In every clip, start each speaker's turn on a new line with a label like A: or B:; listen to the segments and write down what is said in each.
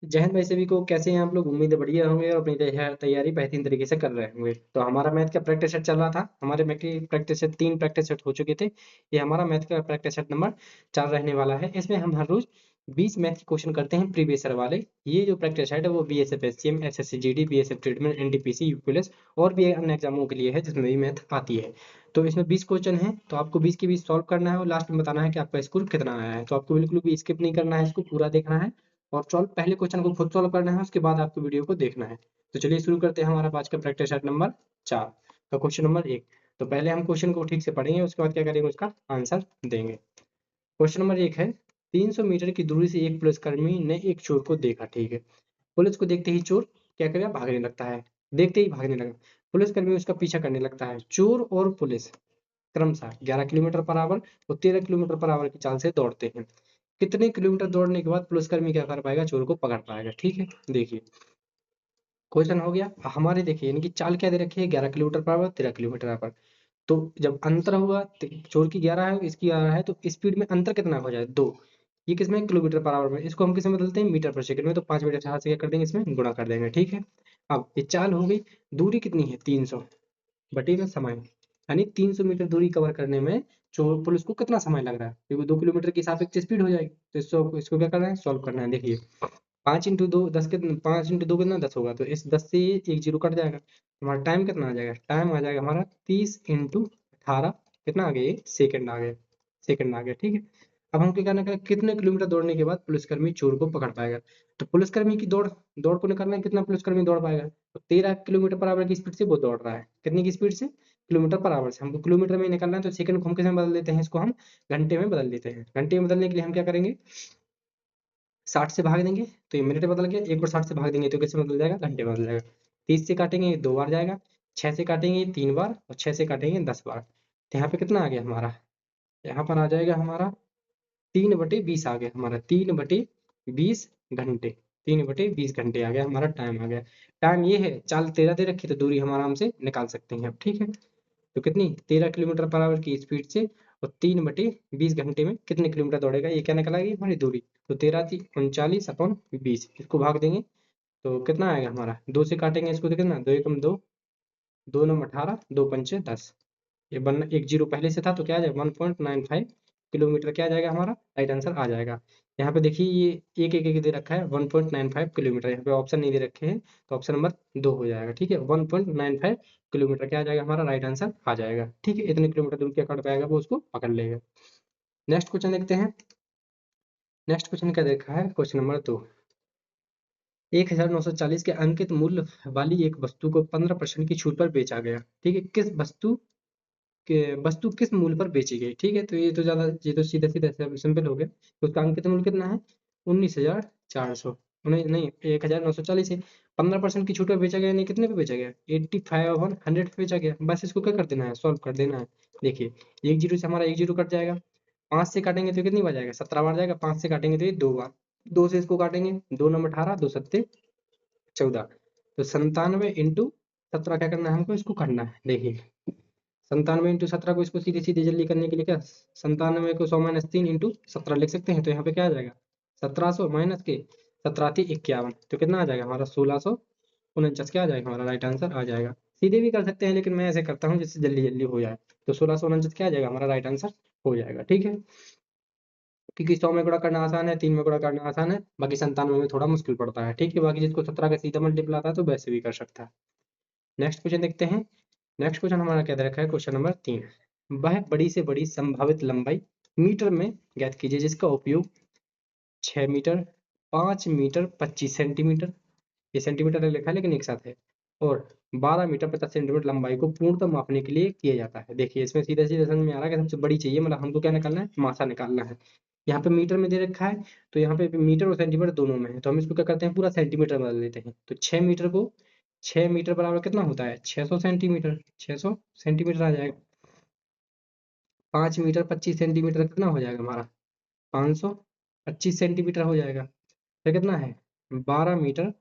A: जय हिंद भाई सभी को, कैसे हैं आप लोग? उम्मीद है बढ़िया होंगे और अपनी तैयारी बेहतरीन तरीके से कर रहे होंगे। तो हमारा मैथ का प्रैक्टिस सेट चल रहा था। हमारे मैथ की प्रैक्टिस सेट 3 प्रैक्टिस सेट हो चुके थे। ये हमारा मैथ का प्रैक्टिस सेट नंबर 4 रहने वाला है। इसमें हम हर रोज 20 मैथ के क्वेश्चन करते हैं प्रीवियस ईयर वाले। ये जो प्रैक्टिस सेट है वो BSF SCM SSC GD BSF treatment NTPC UPSC और भी अन्य एग्जामों के लिए है जिसमें भी मैथ आती है। तो इसमें 20 क्वेश्चन हैं, तो आपको 20 के 20 सॉल्व करना है और लास्ट में बताना है कि आपका स्कोर कितना आया है। तो आपको बिल्कुल भी स्किप नहीं करना है, इसको पूरा देखना है और सॉल्व पहले क्वेश्चन को खुद सॉल्व करना है, उसके बाद आपको वीडियो को देखना है। तो चलिए शुरू करते हैं हमारा आज का प्रैक्टिस सेट नंबर 4 का क्वेश्चन नंबर 1। तो पहले हम क्वेश्चन को ठीक से पढ़ेंगे, उसके बाद क्या करेंगे, उसका आंसर देंगे। क्वेश्चन नंबर 1 है, 300 मीटर की दूरी से एक पुलिसकर्मी ने एक चोर को देखा। ठीक है, पुलिस को देखते ही चोर क्या करेगा, भागने लगता है। देखते ही भागने लगा, पुलिसकर्मी उसका पीछा करने लगता है। चोर और पुलिस क्रमशः 11 किलोमीटर पर आवर और 13 किलोमीटर पर आवर की चाल से दौड़ते हैं। कितने किलोमीटर दौड़ने के बाद पुलिसकर्मी क्या कर पाएगा, चोर को पकड़ पाएगा? ठीक है, देखिए क्वेश्चन हो गया हमारे। देखिए इनकी चाल क्या दे रखी है, 11 किलोमीटर पर आवर 13 किलोमीटर पर। तो जब अंतर हुआ, चोर की 11 है, इसकी 11 है, तो स्पीड में अंतर कितना हो जाए, 2। ये किसमें, किलोमीटर पर आवर में। इसको हम किसमें बदलते हैं, मीटर पर सेकंड में। तो 5 मीटर से हाथ से क्या कर देंगे, इसमें गुणा कर देंगे। ठीक है, अब ये चाल हो गई। दूरी कितनी है, 300 बटे में समय, यानी 300 मीटर दूरी कवर करने में चोर पुलिस को कितना समय लग रहा है, क्योंकि 2 किलोमीटर की सापेक्ष स्पीड हो जाएगी। तो इसको क्या करना है, सॉल्व करना है। देखिए 5 इंटू 2 10 कितना, 5 इंटू 2 कितना, 10 होगा। तो इस 10 से ये एक जीरो कट जाएगा। हमारा टाइम कितना आ जाएगा, टाइम आ जाएगा हमारा 30 इंटू 18, कितना आ गया, ये सेकंड आ गया। सेकंड आ गया, ठीक है। अब हमको क्या करना है, कितने किलोमीटर दौड़ने के बाद पुलिसकर्मी चोर को पकड़ पाएगा। तो पुलिसकर्मी की दौड़, दौड़ को निकालना है, कितना पुलिसकर्मी दौड़ पाएगा। तो 13 किलोमीटर पर आवर की स्पीड से वो दौड़ रहा है। कितनी की स्पीड से, किलोमीटर पर आवर से। हमको किलोमीटर में ही निकालना है, तो सेकंड को हम किसमें बदल देते हैं, इसको हम घंटे में बदल देते हैं। घंटे में बदलने के लिए हम क्या करेंगे, 60 से भाग देंगे तो ये मिनट बदल गया। एक बार 60 से भाग देंगे तो कैसे बदल जाएगा, घंटे में बदल जाएगा। 30 से काटेंगे 2 बार जाएगा, 6 से काटेंगे 3 बार और 6 से काटेंगे 10 बार। तो यहाँ पे कितना आ गया हमारा, यहाँ पर आ जाएगा हमारा 3/20 आ गया हमारा, 3/20 घंटे। 3/20 घंटे आ गया हमारा, टाइम आ गया। टाइम ये है, चाल 13 दे रखी, तो दूरी हम आराम से निकाल सकते हैं अब। ठीक है, तो कितनी, 13 किलोमीटर पर आवर की स्पीड से और 3/20 घंटे में कितने किलोमीटर दौड़ेगा, ये क्या निकलेगी हमारी दूरी। तो 13 39/20, इसको भाग देंगे तो कितना आएगा हमारा, 2 से काटेंगे इसको तो कितना, 2 एकम 2, 2 नम 18, 2 पंचे 10। ये वन एक जीरो पहले से था तो क्या आ जाएगा, 1.95 किलोमीटर क्या आ जाएगा हमारा, राइट आंसर आ जाएगा। यहाँ पे देखिए ये एक एक एक दे रखा है, 1.95 किलोमीटर, यहाँ पे ऑप्शन नहीं दे रखे हैं, तो ऑप्शन नंबर 2 हो जाएगा। ठीक है, 1.95 किलोमीटर क्या आ जाएगा हमारा, राइट आंसर आ जाएगा। ठीक है, इतने किलोमीटर दूर क्या कर पाएगा, वो उसको पकड़ लेगा। नेक्स्ट क्वेश्चन देखते हैं। नेक्स्ट क्वेश्चन क्या देखा है, क्वेश्चन नंबर 2। 1940 के अंकित मूल्य वाली एक वस्तु को 15% की छूट पर बेचा गया। ठीक है, किस वस्तु कि वस्तु किस मूल्य पर बेची गई। ठीक है, तो ये तो ज्यादा, ये तो सीधा सीधा सिंपल हो गया। तो उसका अंकित मूल्य कितना है, 19,400, नहीं नहीं 1940 है। 15% की छूट पर बेचा गया, नहीं कितने पे बेचा गया, 85 और 100 पे बेचा गया। बस इसको क्या कर देना है, सॉल्व कर देना है। देखिए एक जीरो से हमारा एक जीरो कट जाएगा, 5 से काटेंगे तो कितनी बार जाएगा, 17 बार जाएगा। 5 से काटेंगे तो ये 2 बार, 2 से इसको काटेंगे, 2 नंबर 18, 2 सत्ते 14। तो 97 इंटू 17 क्या करना है हमको, इसको करना है। देखिए 97 इंटू 17 को इसको सीधे सीधे जल्दी करने के लिए क्या, 97 को 100 - 3 इंटू 17 लिख सकते हैं। तो यहाँ पे क्या आ जाएगा, 1700 माइनस के 17×51, तो कितना आ जाएगा हमारा, 1649 क्या आ जाएगा हमारा, राइट आंसर आ जाएगा। सीधे भी कर सकते हैं लेकिन मैं ऐसे करता हूँ जिससे जल्दी जल्दी हो जाए। तो 1649 क्या आ जाएगा हमारा, राइट आंसर हो जाएगा। ठीक है, क्योंकि 100 में गुणा करना आसान है, 3 में गुणा करना आसान है, बाकी 97 में थोड़ा मुश्किल पड़ता है। ठीक है, बाकी जिसको 17 का सीधा मल्टीपल आता है तो वैसे भी कर सकता है। नेक्स्ट क्वेश्चन देखते हैं। नेक्स्ट क्वेश्चन हमारा क्या दे रखा है, क्वेश्चन नंबर 3। वह बड़ी से बड़ी संभावित लंबाई मीटर में ज्ञात कीजिए जिसका उपयोग 6 मीटर, 5 मीटर 25 सेंटीमीटर, ये सेंटीमीटर लिखा है लेकिन एक साथ है, और 12 मीटर 50 सेंटीमीटर लंबाई को पूर्णतः मापने के लिए किया जाता है। देखिए इसमें सीधा सीधा समझ में आ रहा है कि सबसे बड़ी चाहिए, मतलब हमको क्या निकालना है, मासा निकालना है। यहाँ पे मीटर में दे रखा है, तो यहाँ पे मीटर और सेंटीमीटर दोनों में है, तो हम इसको क्या करते हैं, पूरा सेंटीमीटर बदल देते हैं। तो 6 मीटर को, 6 मीटर बराबर कितना होता है, 600 सेंटीमीटर, 600 सेंटीमीटर आ जाएगा। 5 मीटर 25 सेंटीमीटर कितना हो जाएगा हमारा, 525 सेंटीमीटर हो जाएगा। फिर कितना है, 12 मीटर,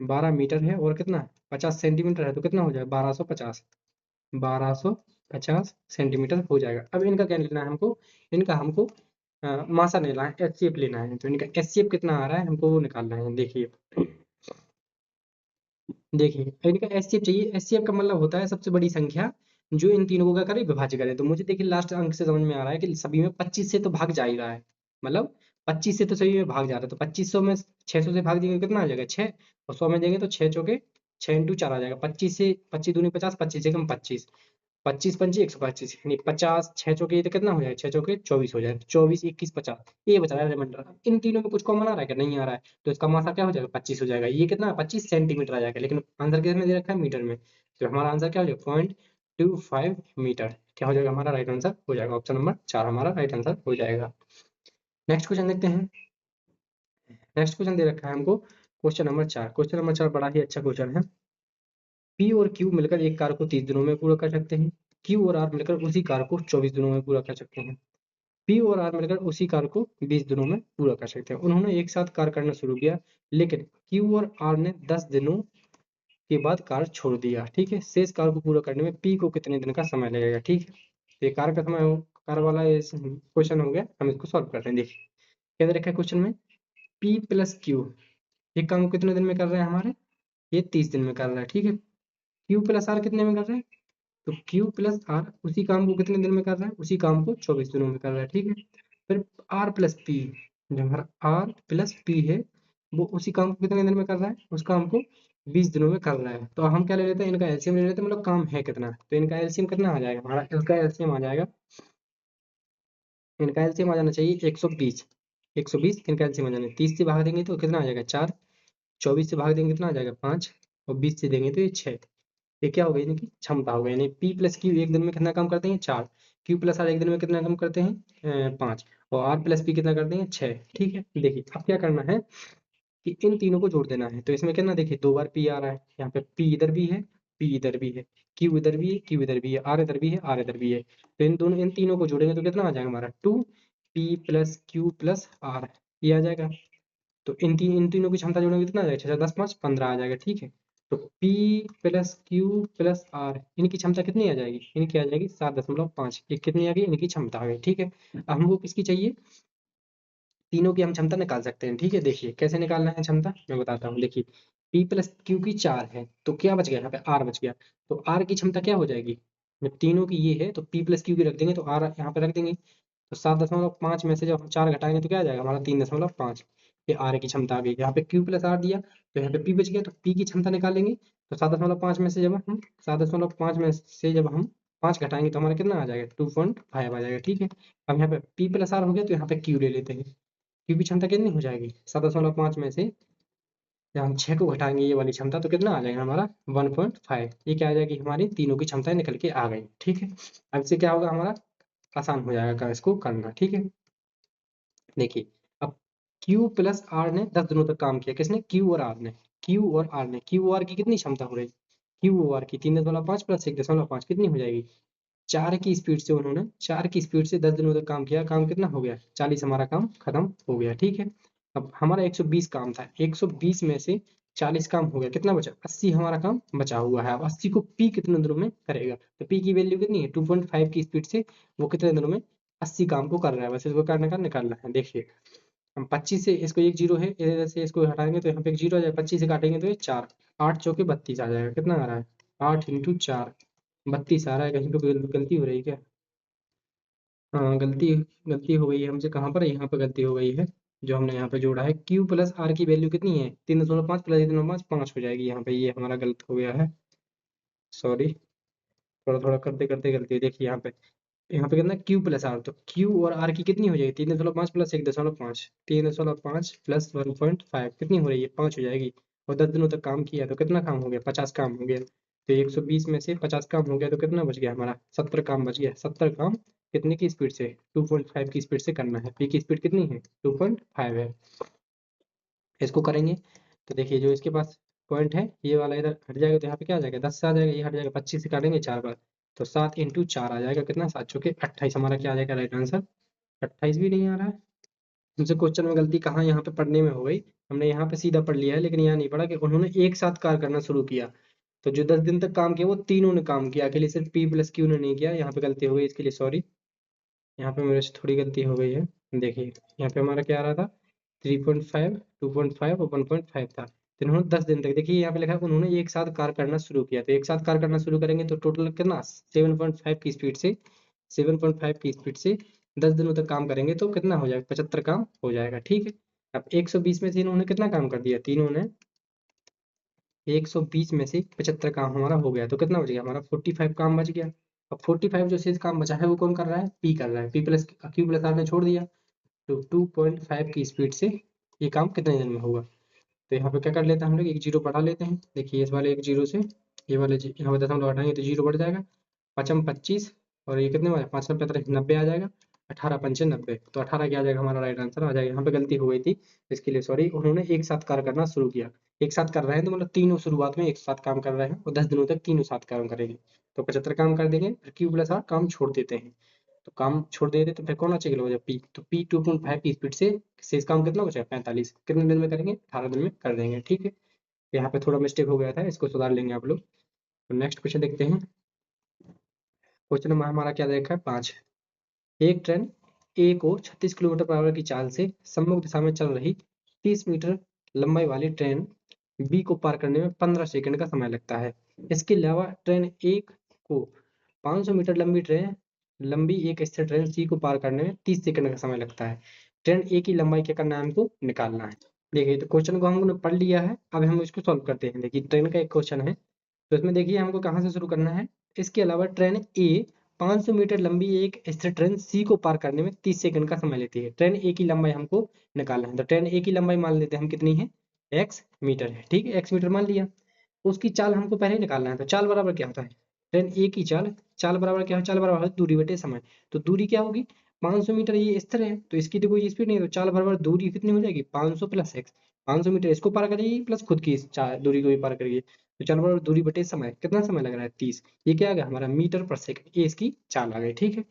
A: 12 मीटर है और कितना 50 सेंटीमीटर है, तो कितना हो जाएगा, 1250, 1250 सेंटीमीटर हो जाएगा। अब इनका क्या निकलना है हमको, इनका हमको मासा नहीं लाना है, एचसीएफ लेना है। तो इनका एचसीएफ कितना आ रहा है हमको वो निकालना है। देखिए देखिए इनका एचसीएफ चाहिए। एचसीएफ का मतलब होता है सबसे बड़ी संख्या जो इन तीनों को क्या करे, विभाज्य करे। तो मुझे देखिए लास्ट अंक से समझ में आ रहा है कि सभी में 25 से तो भाग जा ही रहा है, मतलब 25 से तो सभी में भाग जा रहा है। तो 2500 में 600 से भाग देंगे तो कितना आ जाएगा 6, और 100 में देंगे तो 6 चौके 6 इंटू 4 आ जाएगा। 25 से 25 दूनी 50, 25 से कम 25, 25 पंची 125, यानी 50, 6 चौके ये तो कितना हो जाएगा, 6 चौके 24 हो जाएगा। 24 21 50 ये बच रहा है रिमाइंडर। इन तीनों में कुछ कॉमन आ रहा है क्या, नहीं आ रहा है। तो इसका मासा क्या हो जाएगा 25 हो जाएगा। ये कितना 25 सेंटीमीटर आ जाएगा, लेकिन आंसर किस में दे रखा है, मीटर में। तो हमारा आंसर क्या हो जाएगा 0.25 मीटर। क्या हो जाएगा हमारा राइट आंसर हो जाएगा, ऑप्शन नंबर 4 हमारा राइट आंसर हो जाएगा। नेक्स्ट क्वेश्चन देखते हैं। नेक्स्ट क्वेश्चन दे रखा है हमको क्वेश्चन नंबर 4। क्वेश्चन नंबर 4 बड़ा ही अच्छा क्वेश्चन है। पी और क्यू मिलकर एक कार्य को 30 दिनों में पूरा कर सकते हैं। क्यू और आर मिलकर उसी कार्य को 24 दिनों में पूरा कर सकते हैं। पी और आर मिलकर उसी कार्य को 20 दिनों में पूरा कर सकते हैं। उन्होंने एक साथ कार्य करना शुरू किया, लेकिन क्यू और आर ने 10 दिनों के बाद कार्य छोड़ दिया। ठीक है, शेष कार्य को पूरा करने में पी को कितने दिन का समय लगेगा। ठीक है, तो ये कार्य का समय कार्य वाला क्वेश्चन हो गया। हम इसको सॉल्व करते हैं। देखिए क्या दे रखा है क्वेश्चन में, पी प्लस क्यू ये काम कितने दिन में कर रहे हैं हमारे, ये 30 दिन में कर रहा है। ठीक है, क्यू प्लस आर कितने में कर रहे हैं, तो क्यू प्लस आर उसी काम को कितने दिन में कर रहा है, उसी काम को 24 दिनों में कर रहा है। ठीक है, फिर आर प्लस पी, जो हमारा आर प्लस पी है वो उसी काम को कितने दिन में कर रहा है, उस काम को 20 दिनों में कर रहा है। तो हम क्या ले लेते हैं, इनका एलसीएम ले लेते हैं, मतलब काम है कितना। तो इनका एलसीएम कितना आ जाएगा हमारा, इसका एलसीएम आ जाएगा, इनका एलसीएम आ जाना चाहिए 120। 120 इनका एलसीएम आ जाना है। 30 से भाग देंगे तो कितना आ जाएगा 4, 24 से भाग देंगे कितना आ जाएगा 5, और 20 से देंगे तो ये 6। ये क्या हो गई इनकी क्षमता हो गई। यानी पी प्लस क्यू एक दिन में कितना काम करते हैं 4, क्यू प्लस आर एक दिन में कितना काम करते हैं 5, और आर प्लस पी कितना करते हैं 6। ठीक है, देखिए अब क्या करना है कि इन तीनों को जोड़ देना है। तो इसमें कितना देखिए 2 बार पी आ रहा है, यहाँ पे पी इधर भी है, पी इधर भी है, क्यू इधर भी है, क्यू इधर भी है, आर इधर भी है, आर इधर भी है। तो इन तीनों को जोड़ेंगे तो कितना आ जाएगा हमारा 2 p plus q plus r, ये आ जाएगा। तो इन तीनों की क्षमता जोड़ेंगे कितना आ जाएगा 6 10 5 15 आ जाएगा। ठीक है, तो P plus q plus r इनकी क्षमता कितनी आ जाएगी, इनकी आ जाएगी 7.5। ये कितनी आ गई इनकी क्षमता आ गई। ठीक है, अब हमको किसकी चाहिए, तीनों की हम क्षमता निकाल सकते हैं। ठीक है, देखिए कैसे निकालना है क्षमता मैं बताता हूँ। देखिए P प्लस क्यू की 4 है, तो क्या बच गया यहाँ पे R बच गया। तो R की क्षमता क्या हो जाएगी, जब तीनों की ये है तो P प्लस क्यू की रख देंगे तो R यहाँ पे रख देंगे। तो 7.5 में से जब हम 4 घटाएंगे तो क्या आ जाएगा हमारा 3.5। ये आर की क्षमता आ गई। यहाँ पे क्यू प्लस आर दिया तो यहाँ पे पी बच गया, तो पी की क्षमता निकालेंगे। तो 7.5 में से जब हम 7.5 में से जब हम 5 घटाएंगे तो हमारा कितना आ जाएगा 2.5 आ जाएगा। ठीक है, अब यहाँ पे पी प्लस आर हो गया, तो यहाँ पे क्यू ले लेते हैं। क्यू की क्षमता कितनी हो जाएगी 7.5 में से जब हम 6 को घटाएंगे ये वाली क्षमता तो कितना आ जाएगा हमारा 1.5। ये क्या आ जाएगी हमारी तीनों की क्षमताएं निकल के आ गई। ठीक है, अब इससे क्या होगा हमारा आसान हो जाएगा इसको करना। ठीक है, देखिए अब Q प्लस आर ने 10 दिनों तक काम किया, किसने Q और R ने, Q और R की कितनी क्षमता हो रही, Q और R की 3.5 प्लस 1.5 कितनी हो जाएगी 4 की स्पीड से। उन्होंने 4 की स्पीड से 10 दिनों तक काम किया, काम कितना हो गया 40, हमारा काम खत्म हो गया। ठीक है, अब हमारा 120 काम था, 120 में से 40 काम हो गया, कितना बचा 80 हमारा काम बचा हुआ है। अब 80 को P कितने दिनों में करेगा, तो P की वैल्यू कितनी है 2.5 की स्पीड से वो कितने दिनों में 80 काम को कर रहा है, बस इसको करने का निकालना है। देखिए हम 25 से इसको एक जीरो है, इधर से इसको हटाएंगे तो यहाँ पे एक जीरो आ जाएगा, 25 से काटेंगे तो ये 4, 8 चौके 32 आ जाएगा। कितना आ रहा है 8 इंटू 4 32 आ रहा है। कहीं पे कोई गलती हो रही है क्या, हाँ गलती गलती हो गई है हमसे, कहाँ पर यहाँ पर गलती हो गई है। जो हमने यहाँ पे जोड़ा है Q प्लस आर की वैल्यू कितनी है 3.5 प्लस 1.5 5 हो जाएगी। यहाँ पे ये हमारा गलत हो गया है, सॉरी। थोड़ा थोड़ा करते करते गलती है। देखिए यहाँ पे कितना Q प्लस आर, तो Q और R की कितनी हो जाएगी 3.5 प्लस 1.5, 3.5 प्लस 1.5 कितनी हो रही है 5 हो जाएगी। और 10 दिनों तक काम किया तो कितना काम हो गया 50 काम हो गया। तो 120 में से 50 काम हो गया तो कितना बच गया हमारा 70 काम बच गया। 70 काम कितने की स्पीड से 2.5 की स्पीड से करना है। पी की स्पीड कितनी है 2.5 है। इसको करेंगे तो देखिए जो इसके पास पॉइंट है ये वाला इधर हट जाएगा, तो यहाँ पे क्या आ जाएगा 10 से आ जाएगा, ये हट जाएगा, 25 से काटेंगे 4 बार तो 7 इंटू 4 आ जाएगा, कितना 7 चौके 28 हमारा क्या आ जाएगा राइट आंसर। 28 भी नहीं आ रहा है मुझसे, क्वेश्चन में गलती कहाँ यहाँ पे पढ़ने में हो गई। हमने यहाँ पे सीधा पढ़ लिया है लेकिन यहाँ नहीं पढ़ा कि उन्होंने एक साथ कार्य करना शुरू किया। तो जो 10 दिन तक काम किया वो तीनों ने काम किया, अकेले सिर्फ पी प्लस क्यू ने नहीं किया। यहाँ पे गलती हो गई, इसके लिए सॉरी, यहाँ पे मेरे से थोड़ी गलती हो गई है। देखिए यहाँ पे हमारा क्या आ रहा था, 3.5, 2.5 और 1.5 था। तो इन्होंने 10 दिन तक, देखिए यहाँ पे लिखा है उन्होंने एक साथ कार्य करना शुरू किया, तो एक साथ कार्य करना शुरू करेंगे तो टोटल कितना 7.5 की स्पीड से 7.5 की स्पीड से 10 दिनों तक काम करेंगे तो कितना हो जाएगा, 75 काम हो जाएगा। ठीक है, अब 120 में से इन्होंने कितना काम कर दिया, तीनों ने 120 में से 75 काम हमारा हो गया, तो कितना बच गया हमारा 45 काम बच गया। अब 45 जो शेष काम बचा है वो कौन कर रहा है, पी कर रहा है, p plus q plus r ने छोड़ दिया। तो 2.5 की स्पीड से ये काम कितने दिन में होगा, तो यहाँ पे क्या कर लेते हैं हम लोग, एक जीरो बढ़ा लेते हैं। देखिए इस वाले एक जीरो से ये वाले यहाँ पे दशमलव हटाएंगे तो जीरो बढ़ जाएगा, पचम 25 और ये कितने में 5 75 90 आ जाएगा, 18 पंचे 90, तो 18 क्या आ जाएगा हमारा राइट आंसर आ जाएगा। यहाँ पे गलती हो गई थी, इसके लिए सॉरी। उन्होंने एक साथ कार्य करना शुरू किया, एक साथ कर रहे हैं तो मतलब तीनों शुरुआत में एक साथ काम कर रहे हैं और 10 दिनों तक तीनों साथ काम करेंगे, तो 75 काम कर देंगे, फिर क्यू प्लस आर काम छोड़ देते हैं। तो काम छोड़ देते तो फिर कौन चाहिए हो जाए पी, तो पी 2.5 की स्पीड से शेष काम कितना बचा 45, कितने दिन में करेंगे 18 दिन में कर देंगे। ठीक है, यहाँ पे थोड़ा मिस्टेक हो गया था, इसको सुधार लेंगे आप लोग। तो नेक्स्ट क्वेश्चन देखते हैं। क्वेश्चन नंबर हमारा क्या देखा है 5। एक ट्रेन ए को 36 किलोमीटर पर आवर की चाल से सम्मुख दिशा में चल रही 30 मीटर लंबाई वाली ट्रेन बी को पार करने में 15 सेकंड का समय लगता है। इसके अलावा ट्रेन ए को 500 मीटर लंबी एक स्थिर ट्रेन सी को पार करने में 30 सेकंड का समय लगता है। ट्रेन ए की लंबाई क्या करना है, हमको निकालना है। देखिए तो क्वेश्चन को हमने पढ़ लिया है, अब हम इसको सॉल्व करते हैं। देखिए ट्रेन का एक क्वेश्चन है, तो इसमें देखिए हमको कहाँ से शुरू करना है। इसके अलावा ट्रेन ए 500 मीटर लंबी एक स्थिर ट्रेन सी को पार करने में 30 सेकंड का समय लेती है। ट्रेन ए की लंबाई हमको निकालना है, तो ट्रेन ए की लंबाई मान लेते हैं हम कितनी है, एक्स मीटर है। ठीक है, एक्स मीटर मान लिया। उसकी चाल हमको पहले निकालना है, तो चाल बराबर क्या होता है, ट्रेन ए की चाल, चाल बराबर क्या है, चाल बराबर है दूरी बटे समय। तो दूरी क्या होगी, 500 मीटर ये स्थिर है तो इसकी तो कोई स्पीड नहीं है, तो चाल बराबर दूरी कितनी हो जाएगी 500 प्लस एक्स। 500 मीटर इसको पार करेगी प्लस खुद की दूरी को भी पार करेगी, तो चाल बराबर दूरी बटे समय, कितना समय लग रहा है 30। ये क्या आ गया हमारा मीटर पर सेकंड, ये इसकी चाल आ गई। ठीक है,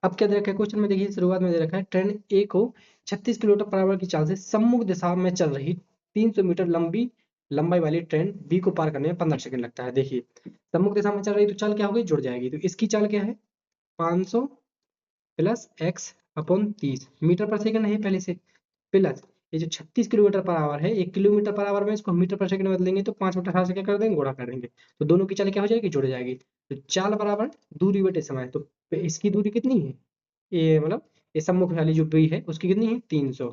A: अब क्या दे रखा है क्वेश्चन में, देखिए शुरुआत में दे रखा है ट्रेन ए को 36 किलोमीटर पर आवर की चाल से सम्मुख दिशा में चल रही 300 मीटर लंबाई वाली ट्रेन बी को पार करने में 15 सेकंड लगता है। देखिए सम्मुख दिशा में चल रही तो चाल क्या हो गई, जुड़ जाएगी, तो इसकी चाल क्या है 500 प्लस एक्स अपॉन 30 मीटर पर सेकंड है पहले से, प्लस ये जो 36 किलोमीटर पर आवर है, 1 किलोमीटर पर आवर में इसको मीटर पर सेकंड में बदलेंगे तो 5 बटा 18 से क्या कर देंगे, गुणा कर देंगे, तो दोनों की चाल क्या हो जाएगी, जुड़ जाएगी। तो चाल बराबर दूरी बटे समय, तो इसकी दूरी कितनी है, ये मतलब ये सम्मुख वाली जो बी है उसकी कितनी है 300,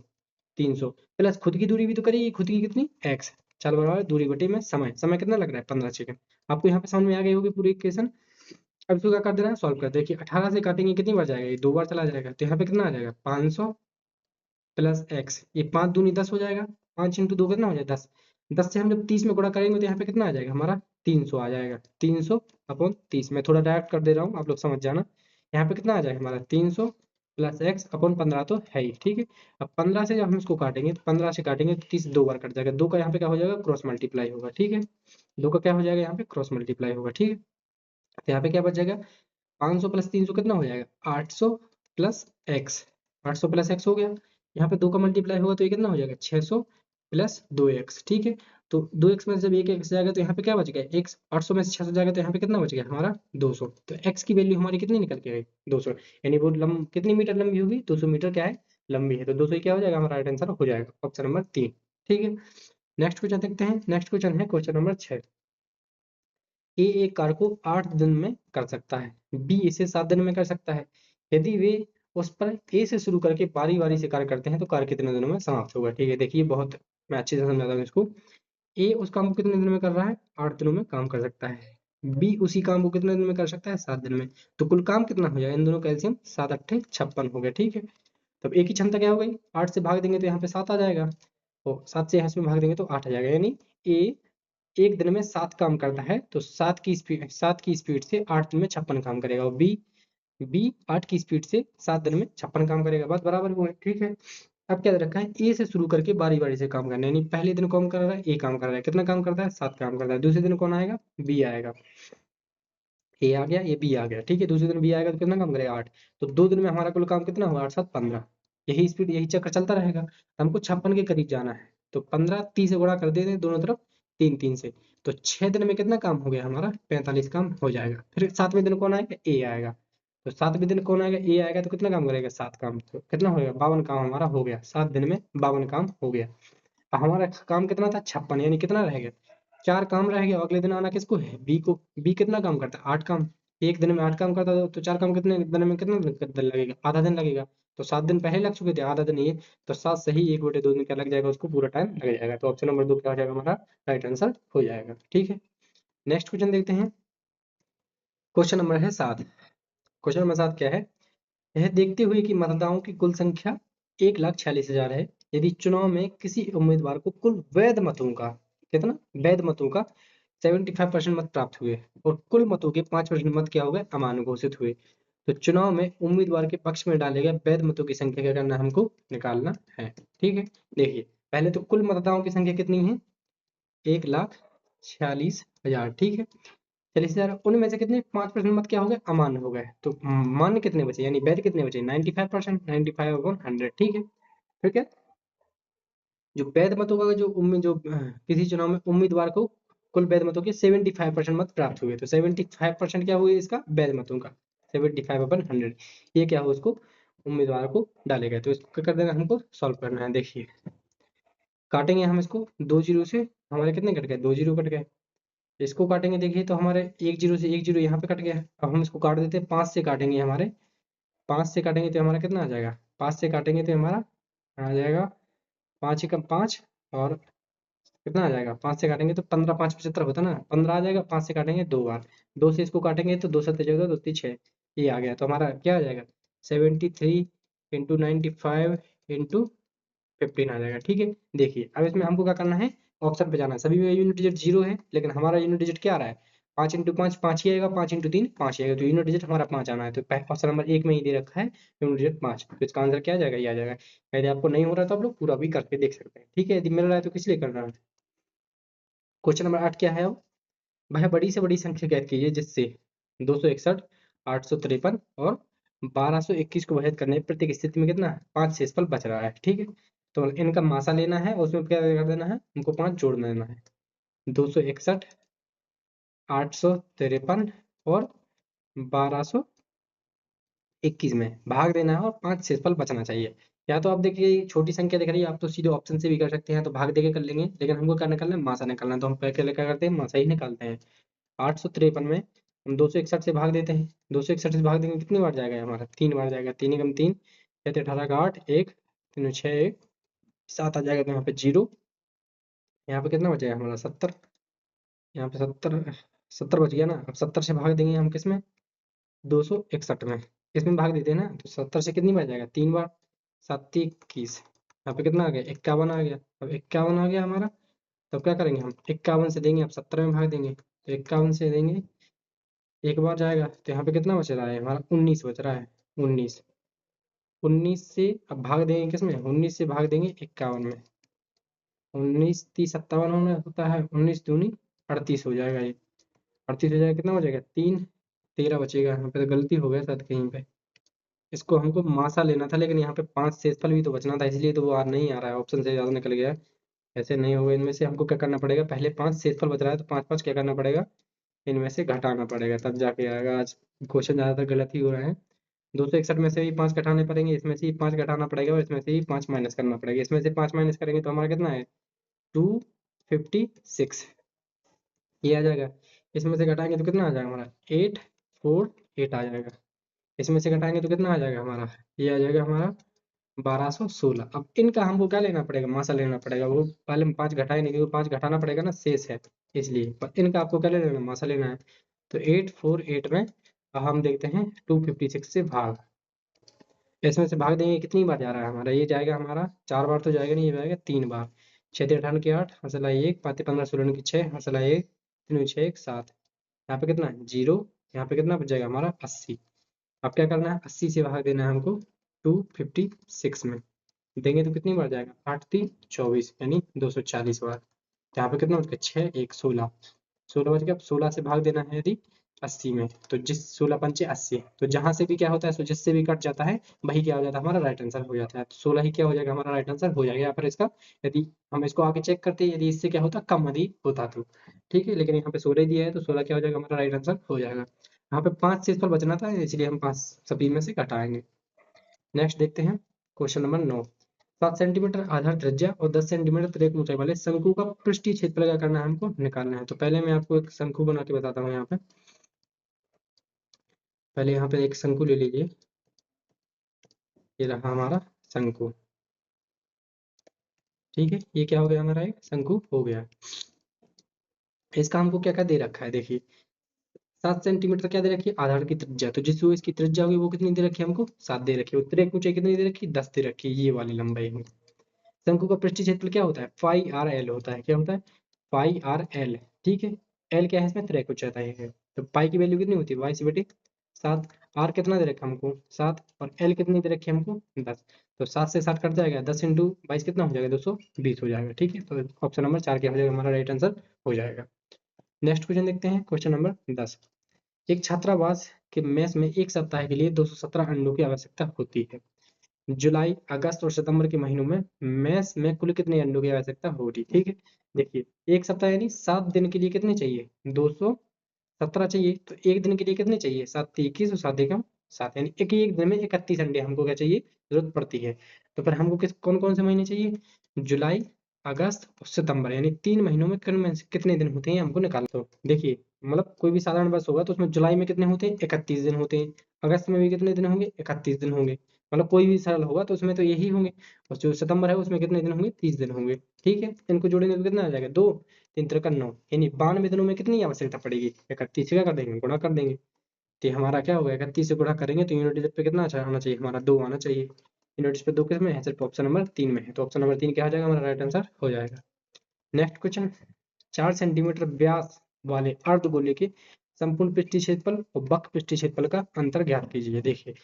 A: 300 प्लस खुद की दूरी भी तो करेगी, खुद की कितनी एक्स, चाल बराबर दूरी बटे में समय, समय कितना लग रहा है 15 सेकंड। आपको यहाँ पे समझ में आ गई होगी पूरी इक्वेशन। अब इसको क्या कर देना है, सॉल्व कर, देखिए 18 से काटेंगे कितनी बार जाएगा, ये 2 बार चला जाएगा, तो यहाँ पे कितना आ जाएगा 500 प्लस एक्स, ये 5 दूनी 10 हो जाएगा, 5 इंटू 2 कितना हो जाएगा 10, 10 से हम जब 30 में गुणा करेंगे तो यहाँ पे कितना आ जाएगा हमारा 300 आ जाएगा, 300 अपॉन 30। मैं थोड़ा डायरेक्ट कर दे रहा हूँ, आप लोग समझ जाना। यहाँ पे कितना आ जाएगा हमारा 300 प्लस एक्स अपॉन 15 तो है ही। ठीक है, अब 15 से जब हम इसको काटेंगे तो 15 से काटेंगे तो 30 2 बार कट जाएगा, 2 का यहाँ पे क्या हो जाएगा क्रॉस मल्टीप्लाई होगा। ठीक है, 2 का क्या हो जाएगा यहाँ पे क्रॉस मल्टीप्लाई होगा। ठीक है, तो यहाँ पे क्या बच जाएगा 500 प्लस 300 कितना हो जाएगा 800 प्लस एक्स, 800 प्लस एक्स हो गया, यहाँ पे 2 का मल्टीप्लाई होगा तो ये कितना हो जाएगा 600 प्लस 2x। ठीक है, तो 2x में से जब एक एक्स जाएगा तो यहाँ पे क्या बच गया x, 800 में से 600 जाएगा तो यहाँ पे कितना बच गया हमारा 200, तो x की वैल्यू हमारी कितनी निकल के आई 200, यानी वो कितनी मीटर लंबी होगी 200 मीटर क्या है लंबी है, तो 200 ही क्या हो जाएगा हमारा राइट आंसर हो जाएगा ऑप्शन नंबर 3। ठीक है, नेक्स्ट क्वेश्चन देखते हैं। नेक्स्ट क्वेश्चन है क्वेश्चन नंबर 6। ए एक कार को 8 दिन में कर सकता है, बी इसे 7 दिन में कर सकता है। यदि वे उस पर ए से शुरू करके बारी बारी से कार्य करते हैं तो कार्य कितने दिनों में समाप्त होगा। ठीक है, देखिए बहुत मैं अच्छे से समझाता हूँ इसको। ए उस काम को कितने दिन में कर रहा है 8 दिनों में काम कर सकता है, बी उसी काम को कितने दिन में कर सकता है 7 दिन में, तो कुल काम कितना हो जाएगा इन दोनों का एलसीएम 7 अट्ठे 56 हो गया। ठीक है, तब ए की क्षमता क्या हो गई 8 से भाग देंगे तो यहाँ पे 7 आ जाएगा, तो 7 से यहाँ इसमें भाग देंगे तो 8 आ जाएगा, यानी ए एक दिन में 7 काम करता है तो 7 की स्पीड से 8 दिन में 56 काम करेगा, और बी बी 8 की स्पीड से 7 दिन में 56 काम करेगा, बात बराबर हुआ है। ठीक है, अब क्या दे रखा है ए से शुरू करके बारी बारी से काम करना है, यानी पहले दिन कौन कर रहा है ए काम कर रहा है, कितना काम करता है 7 काम करता है, दूसरे दिन कौन आएगा बी आएगा, ए आ गया ये बी आ गया। ठीक है, दूसरे दिन बी आएगा तो कितना काम करेगा 8, तो 2 दिन में हमारा कुल काम कितना हुआ 8 7 15, यही स्पीड यही चक्र चलता रहेगा, तो हमको 56 के करीब जाना है, तो 15 30 से गुणा कर देते हैं दोनों तरफ 3 3 से, तो 6 दिन में कितना काम हो गया हमारा 45 काम हो जाएगा। फिर 7वें दिन कौन आएगा ए आएगा, तो 7वें दिन कौन आएगा, ए आएगा, तो कितना काम करेगा, 7 काम, तो कितना हो गया, 52 काम हमारा हो गया, 7 दिन में 52 काम हो गया। हमारा काम कितना था, 56, यानी कितना रह गया, 4 काम रह गया। अगले दिन आना किसको है, बी को। बी कितना काम करता है, 8 काम। एक दिन में 8 काम करता था, तो 4 काम कितने दिन में, कितना दिन लगेगा, आधा दिन लगेगा। तो 7 दिन पहले लग चुके थे, आधा दिन ये। तो 7 सही 1/2 दिन क्या लग जाएगा, उसको पूरा टाइम लग जाएगा। तो ऑप्शन नंबर 2 क्या हो जाएगा हमारा, राइट आंसर हो जाएगा। ठीक है, नेक्स्ट क्वेश्चन देखते हैं। क्वेश्चन नंबर है 7। क्वेश्चन नंबर 7 क्या है, यह देखते हुए कि मतदाताओं की कुल संख्या 1,46,000 है, यदि चुनाव में किसी उम्मीदवार को कुल वैध मतों का, कितना, वैध मतों का 75% मत प्राप्त हुए और कुल मतों के 5% मत क्या हो गए, अमान्य घोषित हुए, तो चुनाव में उम्मीदवार के पक्ष में डाले गए वैध मतों की संख्या क्या करना है, हमको निकालना है। ठीक है, देखिए पहले तो कुल मतदाताओं की संख्या कितनी है, 1,46,000। ठीक है, 40,000, उनमें से कितने 5% मत क्या हो गए, अमान्य हो गए। तो मान्य कितने बचे, यानी वैध कितने बचे, 95%, 95/100। ठीक है, फिर क्या, जो वैध मतों का जो किसी चुनाव में उम्मीदवार को कुल वैध मतों के 75% मत प्राप्त हुए, तो 75% क्या हुए इसका, वैध मतों का 75/100, ये क्या हो, उसको उम्मीदवार को डालेगा। तो इसको क्या कर देना, हमको सॉल्व करना है। देखिए काटेंगे हम इसको, 2 जीरो से हमारे कितने कट गए, 2 जीरो कट गए। इसको काटेंगे, देखिए तो हमारे 1 जीरो से 1 जीरो यहाँ पे कट गया। अब हम इसको काट देते हैं, 5 से काटेंगे हमारे, 5 से काटेंगे तो हमारा कितना आ जाएगा, 5 से काटेंगे तो हमारा आ जाएगा 5 एकम 5, और कितना आ जाएगा, 5 से काटेंगे तो 15, 5 75 होता ना, 15 आ जाएगा। 5 से काटेंगे 2 बार, 2 से इसको काटेंगे तो 2 7 14, 2 3 6, ये आ गया। तो हमारा क्या आ जाएगा, 73 इंटू 95 इंटू 15 आ जाएगा। ठीक है, देखिए अब इसमें हमको क्या करना है, ऑप्शन पे जाना है। सभी में यूनिट डिजिट 0 है, लेकिन हमारा यूनिट डिजिट क्या आ रहा है, 5 इंटू 5 5 ही आएगा, 5 इंटू 3 5 ही आएगा। तो यूनिट डिजिट हमारा 5 आना है। तो ऑप्शन नंबर 1 में ही दे रखा है यूनिट डिजिट 5, तो इसका आंसर क्या आ जाएगा, ये आ जाएगा। यदि आपको नहीं हो रहा तो आप लोग पूरा भी करके देख सकते हैं। ठीक है, यदि मिल रहा है तो किस लिए कर रहा है। क्वेश्चन नंबर 8 क्या है अब, वह बड़ी से बड़ी संख्या ज्ञात कीजिए जिससे 261, 853 और 1221 को वैध करने पर प्रत्येक स्थिति में कितना 5 शेषफल बच रहा है। ठीक है, तो इनका मासा लेना है और उसमें क्या कर देना है, हमको 5 जोड़ देना है। 261, 853 और 1221 में भाग देना है और 5 शेषफल बचना चाहिए। या तो आप देखिए छोटी संख्या दिख रही है, आप तो सीधे ऑप्शन से भी कर सकते हैं, तो भाग देके कर लेंगे, लेकिन हमको क्या निकालना है, मासा निकालना है। तो हम पहले क्या करते हैं, मासा ही निकालते हैं। 853 में हम 261 से भाग देते हैं, 261 से भाग देंगे कितनी बार जाएगा ये हमारा, 3 बार जाएगा। 3 एकम 3, 7 18 का 8, 1 3 6 1 7 आ जाएगा। तो यहाँ पे 0, यहाँ पे कितना बचेगा हमारा 70, यहाँ पे 70 बच गया ना। अब 70 से भाग देंगे हम किसमें, 261 में, इसमें भाग देते हैं ना, तो 70 से कितनी बार जाएगा, 3 बार, 7 21, यहाँ पे कितना आ गया 51 आ गया। अब 51 आ गया हमारा, तब क्या करेंगे हम, 51 से देंगे, अब 70 में भाग देंगे, तो 51 से देंगे एक बार जाएगा, तो यहाँ पे कितना बच रहा है हमारा, 19 बच रहा है। 19, 19 से अब भाग देंगे किसमें, 19 से भाग देंगे 51 में, 19 30 57 होता है, 19 दूनी 38 हो जाएगा ये, 38 हो जाएगा, कितना हो जाएगा 3 13 बचेगा। यहाँ पे तो गलती हो गया शायद कहीं पे, इसको हमको मासा लेना था, लेकिन यहाँ पे 5 शेषफल भी तो बचना था, इसलिए तो वो नहीं आ रहा है, ऑप्शन से ज्यादा निकल गया है। ऐसे नहीं होगा, इनमें से हमको क्या करना पड़ेगा, पहले 5 शेषफल बच रहा है तो 5 5 क्या करना पड़ेगा, इनमें से घटाना पड़ेगा, तब जाके आएगा। आज क्वेश्चन ज्यादातर गलत ही हो रहे हैं। 261 में से भी 5 घटाने पड़ेंगे, इसमें से भी 5 घटाना पड़ेगा और इसमें से भी 5 माइनस करना पड़ेगा। इसमें से 5 माइनस करेंगे तो हमारा कितना है, 256, ये आ जाएगा। इसमें से घटाएंगे तो कितना आ जाएगा हमारा, 848 आ जाएगा। इसमें से घटाएंगे तो कितना आ जाएगा हमारा, ये आ जाएगा हमारा 1216। अब इनका हमको क्या लेना पड़ेगा, मासा लेना पड़ेगा। वो पहले हम 5 घटाए नहीं, क्योंकि 5 घटाना पड़ेगा ना, शेष है इसलिए। पर इनका आपको क्या ले लेना, मासा लेना है। तो 848 में हम देखते हैं 256 से भाग, इसमें से भाग देंगे कितनी बार जा रहा है हमारा, ये जाएगा हमारा 4 बार तो जाएगा नहीं, ये जाएगा 3 बार। 6 18 की 8, हंसला 1, 5 15 16 की 6, हंसला 1 3 6 1 7, यहाँ पे कितना है 0, यहाँ पे कितना बच जाएगा हमारा 80। अब क्या करना है, 80 से भाग देना है हमको 256 में, देंगे तो कितनी बार जाएगा, 8 3 24, यानी 240 बार। यहाँ पे कितना बच गया, 6 1 16, 16 बच गया। अब 16 से भाग देना है यदि 80 में, तो जिस 16 पंचे 80, तो जहां से भी क्या होता है, सो जिससे भी कट जाता है वही क्या हो जाता है, हमारा राइट आंसर हो जाता है। तो 16 ही क्या हो जाएगा, हमारा राइट आंसर हो जाएगा यहाँ पर इसका। यदि हम इसको आगे चेक करते हैं, यदि इससे क्या होता कम अधिक होता तो ठीक है, लेकिन यहाँ पे 16 दिया है तो 16 क्या हो जाएगा, हमारा राइट आंसर हो जाएगा। यहाँ पे 5 शेषफल बचना था, इसलिए हम 5 सभी में से घटाएंगे। नेक्स्ट देखते हैं क्वेश्चन नंबर 9। 7 सेंटीमीटर आधार त्रिज्या और 10 सेंटीमीटर तिर्यक ऊंचाई वाले शंकु का पृष्ठीय क्षेत्रफल क्या करना है, हमको निकालना है। तो पहले मैं आपको एक शंकु बना के बताता हूँ। यहाँ पे पहले यहाँ पे एक शंकु ले लीजिए, ये रहा हमारा शंकु। ठीक है, ये क्या हो गया, हमारा एक शंकु हो गया। इसका हमको क्या क्या दे रखा है, देखिए 7 सेंटीमीटर क्या दे रखी है, आधार की त्रिज्या। तो जिस वो इसकी त्रिज्या होगी वो कितनी दे रखी है, हमको 7 दे रखी है। तिर्यक ऊंचाई कितनी दे रखी है, 10 दे रखी है, ये वाली लंबाई है। शंकु का पृष्ठीय क्षेत्रफल क्या होता है, फाई आर एल होता है। क्या होता है, पाई आर एल। ठीक है, एल क्या है इसमें, तिर्यक ऊंचाई है। तो पाई की वैल्यू कितनी होती है, 22/7। आर कितना दे रखा है हमको, 7, और एल कितनी दे रखी है हमको, 10। तो 7 से 7 कट जाएगा, 10 इंटू 22 कितना हो जाएगा, 220 हो जाएगा। ठीक है, तो ऑप्शन नंबर 4 क्या हो जाएगा, हमारा राइट आंसर हो जाएगा। नेक्स्ट क्वेश्चन देखते हैं, क्वेश्चन नंबर 10। एक छात्रावास के मेस में एक सप्ताह के लिए 217 अंडों की आवश्यकता होती है। जुलाई, अगस्त और सितंबर के महीनों में मेस में कुल कितने अंडों की आवश्यकता होगी। ठीक है, देखिए एक सप्ताह यानी 7 दिन के लिए कितने चाहिए, 217 चाहिए। तो एक दिन के लिए कितने चाहिए, 7 × 21 और 7 × 7, यानी एक दिन में 31 अंडे हमको क्या चाहिए, जरूरत पड़ती है। तो फिर हमको कौन कौन से महीने चाहिए, जुलाई, अगस्त और सितंबर, यानी 3 महीनों में कितने दिन होते हैं हमको निकालना। तो देखिए मतलब कोई भी साधारण बस होगा तो उसमें जुलाई में कितने होते हैं, 31 दिन होते हैं। अगस्त में भी कितने दिन होंगे, 31 दिन होंगे। मतलब कोई भी सरल होगा तो उसमें तो यही होंगे। और जो सितंबर है उसमें कितने दिन होंगे, 30 दिन होंगे। ठीक है, इनको जोड़ेंगे तो कितना आ जाएगा, 2 3 त्रिक 9, यानी 92 दिनों में कितनी आवश्यकता पड़ेगी, 31 से क्या कर देंगे, गुणा कर देंगे। तो ये हमारा क्या होगा, 31 से गुणा करेंगे तो यूनिट डिजिट पे कितना अच्छा आना चाहिए, हमारा 2 आना चाहिए। यूनिट पे 2 किस में है, सिर्फ ऑप्शन नंबर 3 में है। तो ऑप्शन नंबर 3 क्या हो जाएगा, हमारा राइट आंसर हो जाएगा। नेक्स्ट क्वेश्चन, 4 सेंटीमीटर व्यास वाले अर्धगोले के संपूर्ण पृष्ठीय क्षेत्रफल और वक्र पृष्ठीय क्षेत्रफल का अंतर ज्ञात कीजिए। देखिए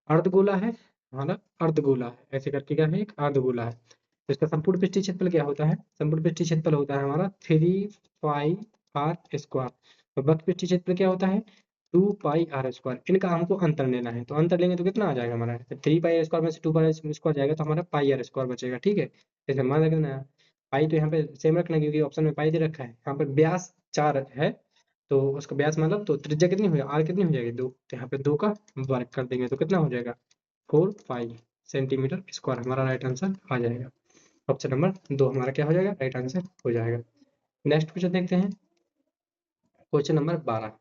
A: अर्धगोला है हमारा, अर्धगोला है ऐसे करके, क्या है, एक अर्धगोला है। तो इसका संपूर्ण पृष्ठीय क्षेत्रफल क्या होता है, संपूर्ण पृष्ठीय क्षेत्रफल होता है हमारा 3 पाई r² और वक्र पृष्ठीय क्षेत्रफल क्या होता है, 2 पाई r²। इनका हमको अंतर लेना है, तो अंतर लेंगे तो कितना आ जाएगा हमारा, 3 पाई r² में से 2 पाई r² जाएगा तो हमारा पाई r² बचेगा। ठीक है, जैसे मान रखना पाई, तो यहाँ पे सेम रखना क्योंकि ऑप्शन में पाई दे रखा है। यहाँ पे व्यास 4 है तो उसका व्यास मतलब तो त्रिज्या कितनी हो जाएगी, आर कितनी हो जाएगी, 2। तो यहाँ पे 2 का वर्ग कर देंगे तो कितना हो जाएगा, 4 पाई सेंटीमीटर स्क्वायर, हमारा राइट आंसर आ जाएगा। ऑप्शन नंबर 2 हमारा क्या हो जाएगा, राइट आंसर हो जाएगा। नेक्स्ट क्वेश्चन देखते हैं, क्वेश्चन नंबर 12।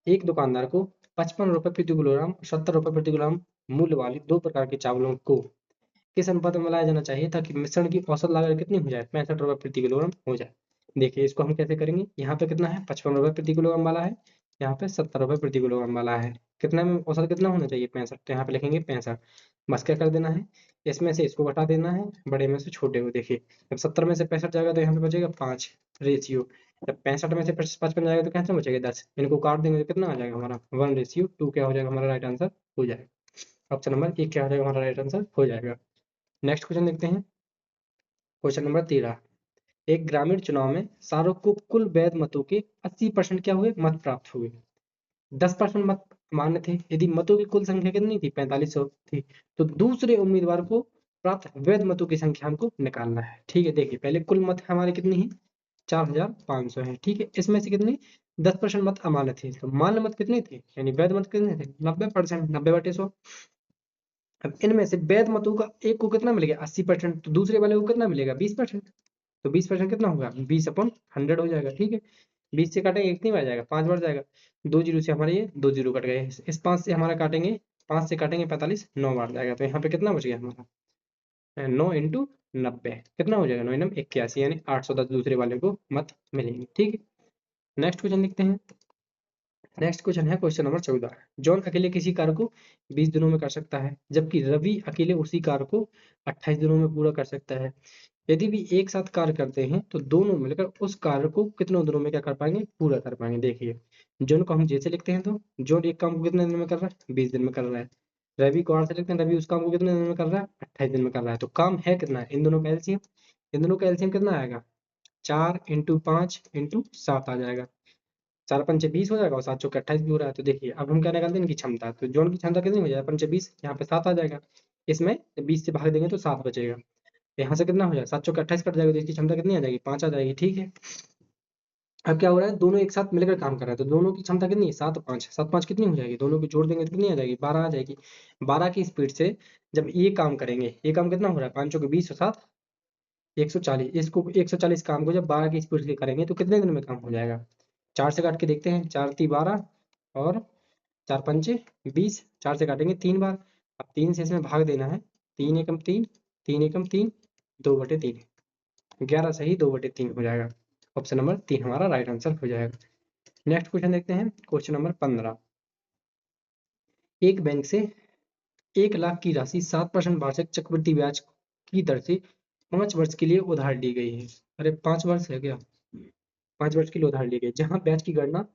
A: एक दुकानदार को 55 रुपए प्रति किलोग्राम और 70 रुपए प्रति किलोग्राम मूल्य वाली 2 प्रकार के चावलों को किस अनुपात में मिलाया जाना चाहिए ताकि मिश्रण की औसत लागत कितनी हो जाए, 65 रुपए प्रति किलोग्राम हो जाए। देखिए इसको हम कैसे करेंगे, यहाँ पे कितना है, 55 रुपए प्रति किलोग्राम वाला है, यहाँ पे 70 रुपए प्रति किलोग्राम वाला है। कितना में औसत कितना होना चाहिए, 65। तो यहाँ पे लिखेंगे 65। बस क्या कर देना है, इसमें से इसको घटा देना है, बड़े में से छोटे को। देखिए जब 70 में से 65 जाएगा तो यहाँ पे बचेगा 5 रेशियो। जब 65 में से 55 जाएगा तो कैसे बचेगा 10। इनको काट देंगे तो कितना आ जाएगा हमारा, 1:2 क्या हो जाएगा, हमारा राइट आंसर हो जाएगा। ऑप्शन नंबर 1 क्या हो जाएगा, हमारा राइट आंसर हो जाएगा। नेक्स्ट क्वेश्चन देखते हैं, क्वेश्चन नंबर 13। एक ग्रामीण चुनाव में शाहरुख को कुल वैध मतों के 80% क्या हुए, मत प्राप्त हुए। 10% मत मान्य थे। यदि मतों की कुल संख्या कितनी थी, 4500 थी, तो दूसरे उम्मीदवार को प्राप्त वैध मतों की संख्या हमको निकालना है। ठीक है, देखिए पहले कुल मत हमारे कितनी है, 4500 है। ठीक है, इसमें से कितनी 10% मत अमान्य थे, तो मान्य मत कितने थे, यानी वैध मत कितने थे, 90%, 90/100। अब इनमें से वैध मतों का एक को कितना मिलेगा, 80%, तो दूसरे वाले को कितना मिलेगा, 20%। तो 20% कितना होगा, 20/100 हो जाएगा। ठीक है, 20 से काटेंगे कितनी बार जाएगा, 5 बार जाएगा। 2 जीरो से हमारे ये 2 जीरो कट गए। इस 5 से हमारा काटेंगे, 5 से काटेंगे 45, 9 बार जाएगा। तो यहाँ पे कितना बच गया हमारा, 9 × 90 कितना हो जाएगा, 9×9 = 81, यानी 810 दूसरे वाले को मत मिलेंगे। ठीक है, नेक्स्ट क्वेश्चन देखते हैं। नेक्स्ट क्वेश्चन है क्वेश्चन नंबर 14। जॉन अकेले किसी कार्य को 20 दिनों में कर सकता है जबकि रवि अकेले उसी कार्य को 28 दिनों में पूरा कर सकता है। यदि भी एक साथ कार्य करते हैं तो दोनों मिलकर उस कार्य को कितने दिनों में क्या कर पाएंगे, पूरा कर पाएंगे। देखिए जॉन को हम जैसे लिखते हैं तो जॉन एक काम को कितने दिन में कर रहा है, 20 दिन में कर रहा है। रवि को आर से लिखते हैं, रवि उस काम को कितने दिन में कर रहा है, 28 दिन में कर रहा है। तो काम है कितना है, इन दोनों का एलसीएम, इन दोनों का एलसीएम कितना आएगा, 4 × 5 × 7 आ जाएगा। 4×5 = 20 हो जाएगा और 7 × 4 = 28 भी हो रहा है। तो देखिए अब हम क्या निकालते हैं, इनकी क्षमता। तो जोन की क्षमता कितनी हो जाएगा, 5×20, यहाँ पे 7 आ जाएगा। इसमें 20 से भाग देंगे तो 7 बचेगा। यहाँ से कितना हो जाएगा, 7 × 4 = 28 कट जाएगा, तो इसकी क्षमता कितनी आ जाएगी, 5 आ जाएगी। ठीक है, अब क्या हो रहा है, दोनों एक साथ मिलकर काम कर रहा है, तो दोनों की क्षमता कितनी है, 7 5, 7 5 कितनी हो जाएगी, दोनों की जोड़ देंगे तो कितनी आ जाएगी, 12 आ जाएगी। 12 की स्पीड से जब ये काम करेंगे, ये काम कितना हो रहा है, 5 चौके 20 और 7 140, इसको 140 काम को जब 12 की स्पीड से करेंगे तो कितने दिन में काम हो जाएगा। 4 से काट के देखते हैं, 4 × 3 = 12 और 4 × 5 = 20, 4 से काटेंगे 3 बार, अब 3 से इसमें भाग देना है, 3 एकम 3, 3 एकम 3, 2/3, 11 सही 2/3 हो जाएगा। ऑप्शन नंबर 3 हमारा राइट आंसर हो जाएगा। नेक्स्ट क्वेश्चन देखते हैं, क्वेश्चन नंबर 15। एक बैंक से 1 लाख की राशि 7% वार्षिक चक्रवृद्धि ब्याज की दर से 5 वर्ष के लिए उधार ली गई है। अरे 5 वर्ष है क्या, 5 वर्ष के लिए उधार ली गई, जहां ब्याज की गणना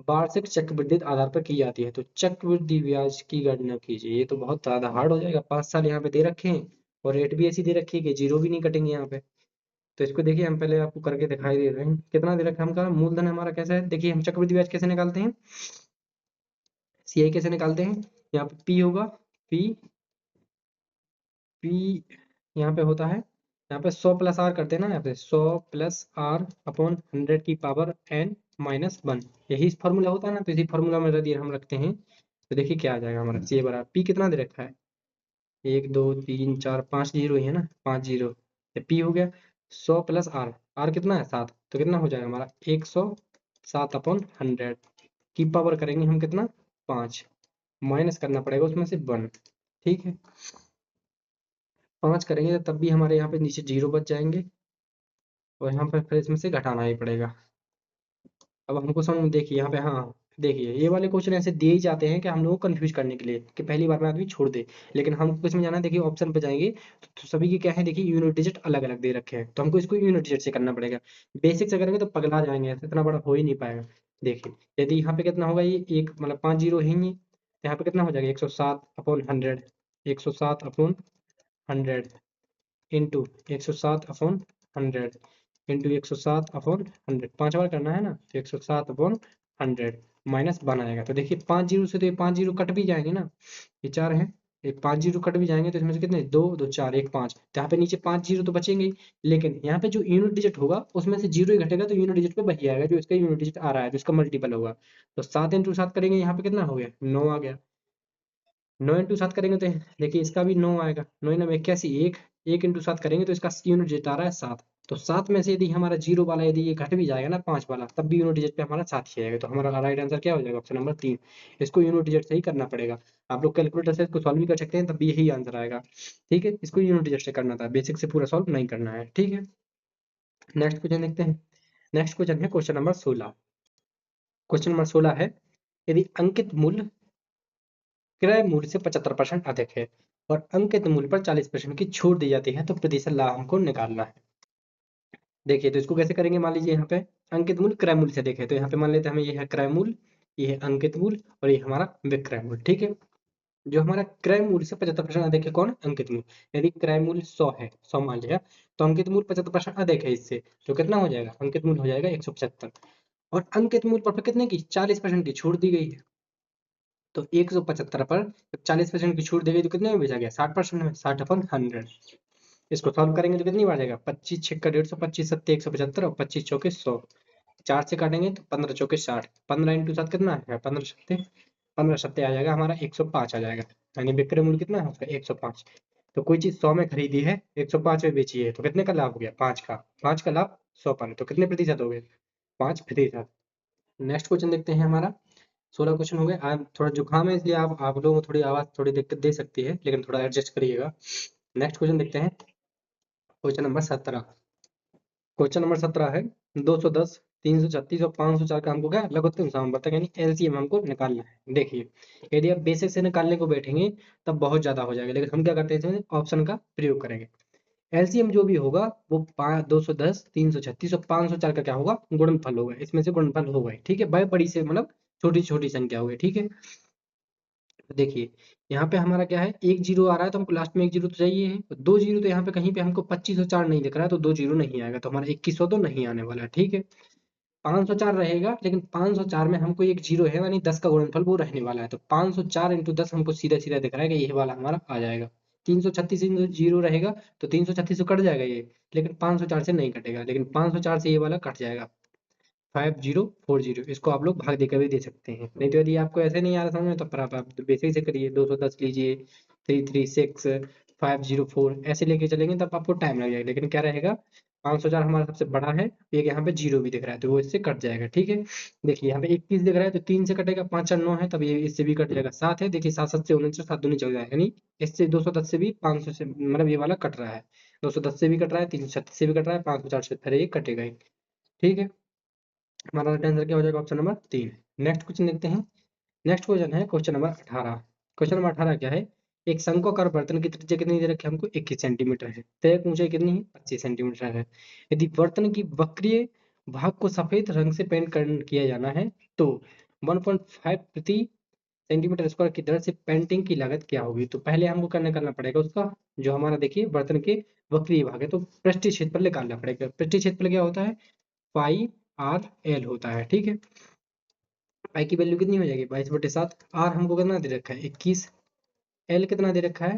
A: वार्षिक चक्रवृद्धि आधार पर की जाती है, तो चक्रवृद्धि ब्याज की गणना कीजिए। ये तो बहुत ज्यादा हार्ड हो जाएगा, 5 साल यहाँ पे दे रखे हैं और रेट भी ऐसी दे रखी है कि जीरो भी नहीं कटेंगे यहाँ पे। तो इसको देखिए, हम पहले आपको करके दिखाई दे रहे हैं, कितना दे रखा है हमका, मूलधन हमारा कैसा है, देखिए हम चक्रवृद्धि ब्याज कैसे निकालते हैं, सीआई कैसे निकालते हैं, यहाँ पे पी होगा, पी पी यहाँ पे होता है, यहाँ पे 100 + r करते हैं ना, यहाँ पे 100 + r/n-1 यही फॉर्मूला होता है ना, तो इसी फॉर्मूला में यदि हम रखते हैं तो देखिए क्या आ जाएगा हमारा, सी बराबर पी कितना दे रखा है, 1 2 3 4 5 जीरो ही है ना, 5 जीरो, पी हो गया 100 + r, r कितना है 7, तो कितना हो जाएगा हमारा 107/100 की पावर करेंगे हम कितना 5, माइनस करना पड़ेगा उसमें से 1, ठीक है। 5 करेंगे तब भी हमारे यहाँ पे नीचे जीरो बच जाएंगे और यहाँ पर फिर इसमें से घटाना ही पड़ेगा। अब हमको समझ में देखिए यहाँ पे, हाँ देखिए ये वाले क्वेश्चन ऐसे दिए ही जाते हैं कि हम लोगों को कंफ्यूज करने के लिए कि पहली बार में आदमी छोड़ दे, लेकिन हमको इसमें जाना है, देखिए ऑप्शन पे जाएंगे तो सभी के क्या है, देखिए यूनिट डिजिट अलग अलग दे रखे हैं, तो हमको इसको यूनिट डिजिट से करना पड़ेगा। बेसिक से करेंगे तो पगला जाएंगे, ऐसे इतना बड़ा हो ही नहीं पाएगा। देखिए यदि यहाँ पे कितना होगा, ये एक मतलब 5 जीरो है ही, तो यहाँ पे कितना हो जाएगा 107/100, 107/100 इंटू 107/100 इंटू 107/100, 5 बार करना है ना, तो 107/100 -1 आएगा, तो देखिए 5 जीरो से तो ये 5 जीरो कट भी जाएंगे ना, ये 4 है, ये 5 जीरो कट भी जाएंगे, तो इसमें से कितने 2 2 4 1 5, तो यहाँ पे नीचे 5 जीरो तो बचेंगे ही, लेकिन यहाँ पे जो यूनिट डिजिट होगा उसमें से जीरो ही घटेगा, तो यूनिट डिजिट पे वही आएगा जो इसका यूनिट डिजिट आ रहा है, जो इसका मल्टीपल होगा। तो 7 × 7 करेंगे, यहाँ पे कितना हो गया 9 आ गया, 9 × 7 करेंगे तो देखिए इसका भी 9 आएगा, 9 × 9 = 81, एक 1 × 7 करेंगे तो इसका यूनिट डिजिट आ रहा है 7, तो 7 में से यदि हमारा जीरो वाला यदि ये घट भी जाएगा ना 5 वाला, तब भी यूनिट डिजिट पे हमारा 7 ही आएगा, तो हमारा राइट आंसर क्या हो जाएगा, ऑप्शन नंबर 3। इसको यूनिट डिजिट से ही करना पड़ेगा, आप लोग कैलकुलेटर से इसको सॉल्व भी कर सकते हैं, तब भी यही आंसर आएगा, ठीक है। इसको यूनिट डिजिट से करना था, बेसिक से पूरा सॉल्व नहीं करना है, ठीक है। नेक्स्ट क्वेश्चन देखते हैं, नेक्स्ट क्वेश्चन है क्वेश्चन नंबर 16। क्वेश्चन नंबर 16 है, यदि अंकित मूल्य क्रय मूल्य से 75% अधिक है और अंकित मूल्य पर 40% की छूट दी जाती है, तो प्रतिशत लाभ हमको निकालना है। देखिए तो इसको कैसे करेंगे, मान लीजिए यहाँ पे अंकित मूल्य क्रय मूल्य से देखे, तो यहाँ पे मान लेते हैं हमें ये है क्रय मूल्य, ये है अंकित मूल्य और ये हमारा विक्रय मूल्य, ठीक है। जो हमारा क्रय मूल्य से 75% अधिक है कौन, अंकित मूल्य, यदि क्रय मूल्य 100 है, 100 मान लिया, तो अंकित मूल्य 75% अधिक है इससे, तो कितना हो जाएगा, अंकित मूल्य हो जाएगा 175, और अंकित मूल्य पर कितने की 40% की छूट दी गई है, तो 175 पर जब 40% की छूट दी गई तो कितने में बेचा गया, 60% में, 60/100। इसको सॉल्व करेंगे तो कितनी बार जाएगा, 25 छक्का 150, 25 सत्ते 175 और 25 चौके 100, 4 से काटेंगे तो 15 चौके 60, 15 × 7 कितना है 15 सत्ते आ जाएगा हमारा 105 आ जाएगा, यानी विक्रय मूल्य कितना है उसका 105। तो कोई चीज 100 में खरीदी है, 105 में बेची है, तो कितने का लाभ हो गया 5 का लाभ 100 पर, तो कितने प्रतिशत हो गए 5%। नेक्स्ट क्वेश्चन देखते हैं हमारा, 16 क्वेश्चन हो गए। आज थोड़ा जुकाम है इसलिए आप लोगों को थोड़ी आवाज थोड़ी दिक्कत दे सकती है, लेकिन थोड़ा एडजस्ट करिएगा। नेक्स्ट क्वेश्चन देखते हैं, क्वेश्चन नंबर 17। क्वेश्चन नंबर 17 है, 210 336 और 504 का हमको क्या लघुत्तम समावर्तक यानी एलसीएम हमको निकालना है। देखिए यदि आप बेसिक से निकालने को बैठेंगे तब बहुत ज्यादा हो जाएगा, लेकिन हम क्या करते हैं इसमें ऑप्शन का प्रयोग करेंगे। एलसीएम जो भी होगा वो 210 336 और 504 का क्या होगा, गुणनफल होगा, इसमें से गुणनफल होगा ही, ठीक है, बड़े बड़ी से मतलब छोटी छोटी संख्या होगी, ठीक है। तो देखिए यहाँ पे हमारा क्या है, एक जीरो आ रहा है तो हमको लास्ट में एक जीरो तो चाहिए है, तो 2 जीरो, तो यहाँ पे कहीं पे हमको 2504 नहीं दिख रहा है, तो 2 जीरो नहीं आएगा, तो हमारा 2100 तो नहीं आने वाला है, ठीक है। 504 रहेगा, लेकिन 504 में हमको एक जीरो है, यानी 10 का गुणनफल वो रहने वाला है, तो 504 × 10 हमको सीधा सीधा दिख रहा है कि ये वाला हमारा आ जाएगा। 336 जीरो रहेगा तो 336 तो कट जाएगा ये, लेकिन 504 से नहीं कटेगा, लेकिन 504 से ये वाला कट जाएगा। 5040, इसको आप लोग भाग देकर भी दे सकते हैं। नहीं तो यदि आपको ऐसे नहीं आ रहा समझ में तो फिर आप बेसिक से करिए, 210 लीजिए, 336 504 ऐसे लेके चलेंगे तब आपको टाइम लग जाएगा। लेकिन क्या रहेगा, 500,000 हमारा सबसे बड़ा है, एक यहाँ पे जीरो भी दिख रहा है तो वो इससे कट जाएगा। ठीक है, देखिए यहाँ पे 21 दिख रहा है तो 3 से कटेगा, 5 और 9 है तब ये इससे भी कट जाएगा। 7 है, देखिए 7 7 से 49, 7 दूनी चल जाएगा, यानी इससे 210 से भी 500 से मतलब ये वाला कट रहा है, 210 से भी कट रहा है, 336 से भी कट रहा है, 550 से फिर ये कटेगा ही। ठीक है, हमारा राइट आंसर क्या हो जाएगा, ऑप्शन नंबर 3। नेक्स्ट क्वेश्चन देखते हैं। नेक्स्ट क्वेश्चन है क्वेश्चन नंबर 18। क्वेश्चन नंबर 18 क्या है, एक शंक्वाकार बर्तन की त्रिज्या कितनी दे रखी है हमको, 21 सेंटीमीटर है, तय ऊंचाई कितनी है, 25 सेंटीमीटर है। यदि बर्तन की वक्रीय भाग को सफेद रंग से पेंट किया जाना है तो 1.5 प्रति सेंटीमीटर स्क्वायर की दर से पेंटिंग की लागत क्या होगी। तो पहले हमको करना पड़ेगा उसका, जो हमारा देखिए बर्तन के वक्रीय भाग है तो पृष्ठीय क्षेत्रफल निकालना पड़ेगा। पृष्ठीय क्षेत्रफल क्या होता है, पाई आर एल होता है। ठीक है, पाई की वैल्यू कितनी हो जाएगी, 22/7। आर हमको कितना दे रखा है, 21। एल कितना दे रखा है,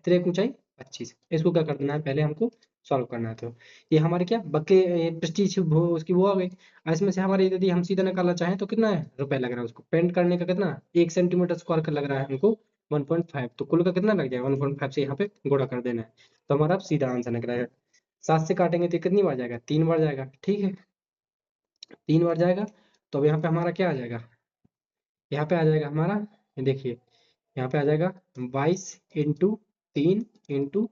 A: तिरक ऊंचाई 25। इसको क्या कर देना है, पहले हमको सॉल्व करना है। तो ये हमारे क्या बके प्रेस्टीज उसकी वो आ गई। और इसमें से हमारे यदि हम सीधा निकालना चाहें तो कितना है रुपए लग रहा है उसको पेंट करने का, कितना 1 सेंटीमीटर स्क्वायर का लग रहा है हमको 1.5, तो कुल का कितना लग जाएगा 1.5 से यहाँ पे गुणा कर देना है। तो हमारा अब सीधा आंसर निकलेगा। 7 से काटेंगे तो कितनी बार जाएगा, 3 बार जाएगा। ठीक है, 3 बार जाएगा तो अब यहाँ पे हमारा क्या आ जाएगा, यहाँ पे आ जाएगा हमारा, ये देखिए यहाँ पे आ जाएगा 22 × 3 ×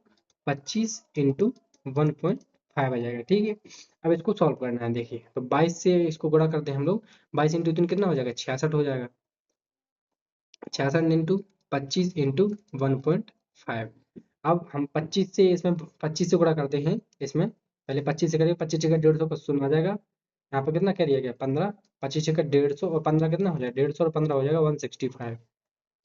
A: 25 × 1.5 आ जाएगा। ठीक है, अब इसको सॉल्व करना है। देखिए तो 22 से इसको गुणा करते हैं हम लोग, 22 × 3 कितना हो जाएगा, 66 हो जाएगा। 66 इंटू 25 × 1.5। अब हम 25 से इसमें 25 से गुणा करते हैं, इसमें पहले 25 से करेंगे, 25 जगह 150 का शून्य आ जाएगा। यहाँ पे कितना करिए गया 15, 25 जगह 150 और 15 कितना हो जाएगा 150 और 15 हो जाएगा 165।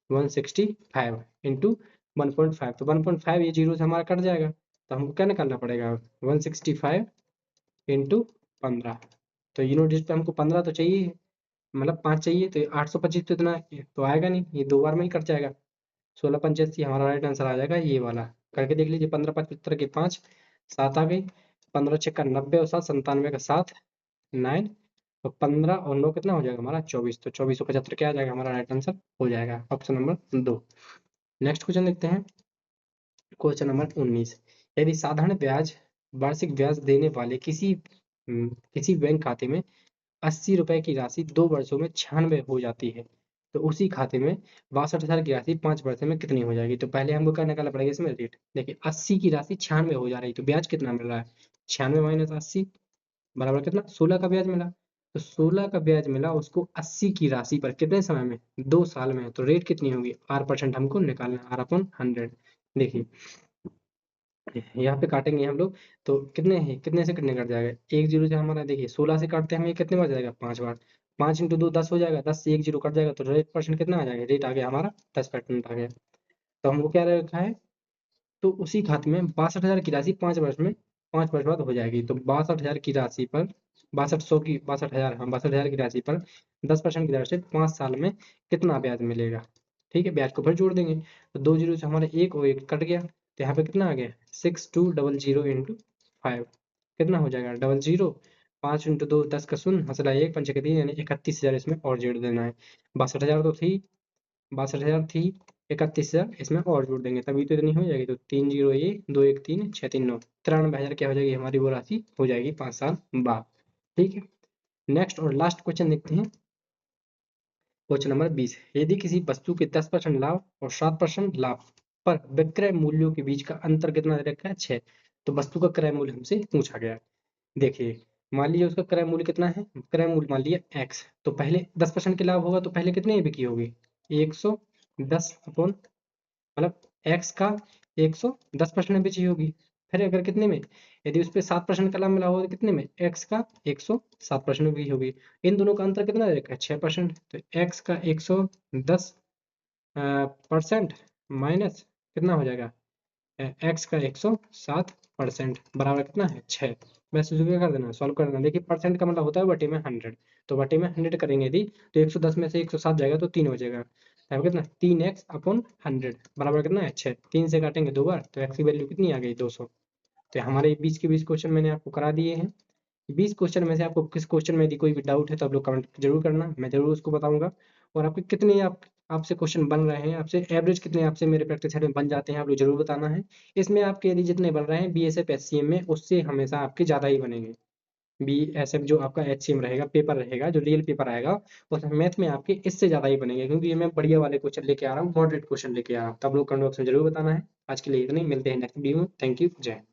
A: 165 इंटू 1.5, तो 1.5 ये जीरो से हमारा कट जाएगा तो हमको क्या निकालना पड़ेगा 165 इंटू 15। तो यूनिट डिजिट पे हमको 15 तो चाहिए, मतलब 5 चाहिए, तो 825 तो इतना तो आएगा नहीं, ये दो बार में ही कट जाएगा। 16 × 85 हमारा राइट आंसर आ जाएगा ये वाला। करके देख लीजिए, 15 5 75 की 5, 7 आ गई, 15 6 का 90 और 7 97 का 7 9, तो 15 और 9 कितना हो जाएगा हमारा 24, तो 2475 क्या आ जाएगा हमारा राइट आंसर हो जाएगा ऑप्शन नंबर 2। नेक्स्ट क्वेश्चन देखते हैं, क्वेश्चन नंबर 19। यदि साधारण ब्याज वार्षिक ब्याज देने वाले किसी बैंक खाते में 80 रुपए की राशि 2 वर्षों में 96 हो जाती है तो उसी खाते में 62,000 की राशि 5 वर्षों में कितनी हो जाएगी। तो पहले हमको क्या निकालना पड़ेगा इसमें रेट। देखिए 80 की राशि 96 हो जा रही तो ब्याज कितना मिल रहा है, 96 माइनस 80 बराबर कितना 16 का ब्याज मिला। तो 16 का ब्याज मिला उसको 80 की राशि पर कितने समय में, 2 साल में, तो रेट कितनी होगी, R% हमको निकालना है, R/100। देखिए यहाँ पे काटेंगे हम लोग तो कितने हैं, कितने से कितने कट जाएगा, एक जीरो से हमारा देखिए 16 से काटते हैं हम, ये कितने बार जाएगा 5 बार, 5 इंटू 2 10 हो जाएगा, 10 से एक जीरो कट जाएगा तो रेट परसेंट कितना आ जाएगा, रेट आ गया हमारा 10% आ गया। तो हमको क्या रखा है, तो उसी खाते में 62,000 की राशि 5 वर्ष में, 5 वर्ष बाद हो जाएगी। तो 62,000 की राशि पर 62,000 हाँ 62,000 की राशि पर 10% की दर से 5 साल में कितना ब्याज मिलेगा। ठीक है, ब्याज को फिर जोड़ देंगे तो 2 जीरो से हमारे एक और एक कट गया तो यहाँ पे कितना आ गया 6200 इंटू 5 कितना हो जाएगा 00। 5 इंटू 2 10 का शून्य हंसला 1 पंच का 3 यानी 31,000 इसमें और जोड़ देना है। 62,000 तो थी, 62,000 थी, 31,000 इसमें और जोड़ देंगे तभी तो इतनी हो जाएगी। तो 3 जीरो ये 2 1 3 6 3 9 93,000 क्या हो जाएगी हमारी वो राशि हो जाएगी 5 साल बाद। ठीक है, नेक्स्ट और लास्ट क्वेश्चन देखते हैं, क्वेश्चन नंबर 20। यदि किसी वस्तु के 10% लाभ और 7% लाभ पर विक्रय मूल्यों के बीच का अंतर कितना दे रखा है 6, तो वस्तु का क्रय मूल्य हमसे पूछा गया है। देखिए मान लीजिए उसका क्रय मूल्य कितना है, क्रय मूल्य मान लिया x, तो पहले 10% के लाभ होगा तो पहले कितने की बिकी होगी 110 अपॉन मतलब x का 110% में बेची होगी। फिर अगर कितने में, यदि उस पर 7% का लाभ मिला होगा तो कितने में x का 107% में भी होगी। इन दोनों का अंतर कितना दे रखा है 6%, तो x का 110 परसेंट माइनस कितना हो जाएगा x का 107% बराबर कितना है 6। बस इसको क्या कर देना सॉल्व कर देना। देखिए परसेंट का मतलब होता है बटे में 100, तो बटे में 100 करेंगे यदि तो 110 में से 107 जाएगा तो 3 हो जाएगा, तब कितना 3x/100 बराबर कितना है 6। 3 से काटेंगे 2 बार तो x की वैल्यू कितनी आ गई 200। तो हमारे बीच के बीच क्वेश्चन मैंने आपको करा दिए हैं। 20 क्वेश्चन में से आपको किस क्वेश्चन में यदि कोई भी डाउट है तो आप लोग कमेंट जरूर करना, मैं जरूर उसको बताऊंगा। और आपके कितने आपसे क्वेश्चन बन रहे हैं, आपसे एवरेज कितने आपसे मेरे प्रैक्टिस सेट में बन जाते हैं, आप लोग जरूर बताना है। इसमें आपके यदि जितने बन रहे हैं बीएसएफ एचसीएम में, उससे हमेशा आपके ज्यादा ही बनेंगे। बीएसएफ जो आपका एचसीएम रहेगा, पेपर रहेगा, जो रियल पेपर आएगा, उसमें मैथ में आपके इससे ज्यादा ही बनेंगे, क्योंकि ये मैं बढ़िया वाले क्वेश्चन लेके आ रहा हूँ, मॉडरेट क्वेश्चन लेके आ रहा हूँ। तब लोग कमेंट बॉक्स में जरूर बताना है। आज के लिए इतने ही, मिलते हैं नेक्स्ट वीडियो में। थैंक यू, जय हिंद।